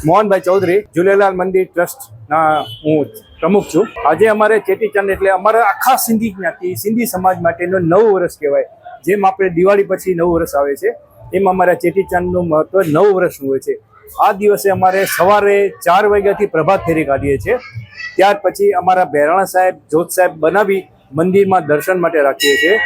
મોહનભાઈ ચૌધરી, ઝૂલેલાલ મંદિર ટ્રસ્ટના હું પ્રમુખ છું. આજે અમારે ચેટીચંડ એટલે અમારા આખા સિંધી જ્ઞાતિ, સિંધી સમાજ માટેનું નવું વર્ષ કહેવાય. જેમ આપણે દિવાળી પછી નવું વર્ષ આવે છે, એમ અમારા ચેટીચંડનું મહત્વ 9 વર્ષનું હોય છે. આ દિવસે અમારે સવારે 4 વાગ્યાથી પ્રભાત ફેરી કાઢીએ છીએ. ત્યાર પછી અમારા બહેરાણા સાહેબ, જોત સાહેબ બનાવી મંદિરમાં દર્શન માટે રાખીએ છીએ.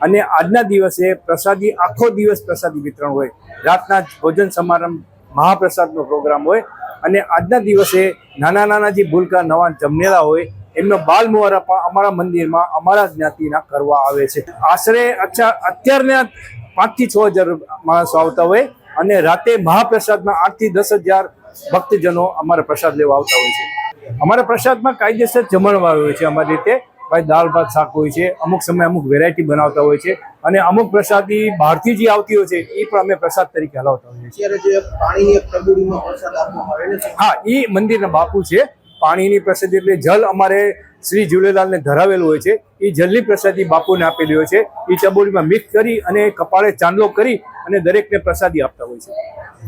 અને આજના દિવસે પ્રસાદી, આખો દિવસ પ્રસાદી વિતરણ હોય. રાતના ભોજન સમારંભ, મહાપ્રસાદનો પ્રોગ્રામ હોય. અને આજના દિવસે નાના નાના જે ભૂલકા નવા જમનેલા હોય એમનો બાલ મુહારા પણ અમારા મંદિરમાં અમારા જ્ઞાતિના કરવા આવે છે. આશરે અત્યારના 5 થી 6 હજાર માણસો આવતા હોય. અને રાતે મહાપ્રસાદમાં 8 થી 10 હજાર ભક્તજનો અમારા પ્રસાદ લેવા આવતા હોય છે. અમારા પ્રસાદમાં કાયદેસર જમણવાર હોય છે. અમારી રીતે ભાઈ દાળ ભાત શાક હોય છે. અમુક સમય અમુક વેરાયટી બનાવતા હોય છે. અને અમુક પ્રસાદી બહારથી જે આવતી હોય છે એ પણ અમે પ્રસાદ તરીકે હલાવતા હોઈએ છીએ. અત્યારે જે પાણીની પ્રબુડીમાં પ્રસાદ આપવામાં આવે છે, હા, એ મંદિરના બાપુ છે. પાણીની પ્રસાદી એટલે જલ અમારે શ્રી ઝૂલેલાલને ધરાવેલું હોય છે. એ જલની પ્રસાદી બાપુને આપેલી હોય છે. એ ચબોડીમાં મિક્સ કરી અને કપાળે ચાંદલો કરી અને દરેકને પ્રસાદી આપતા હોય છે.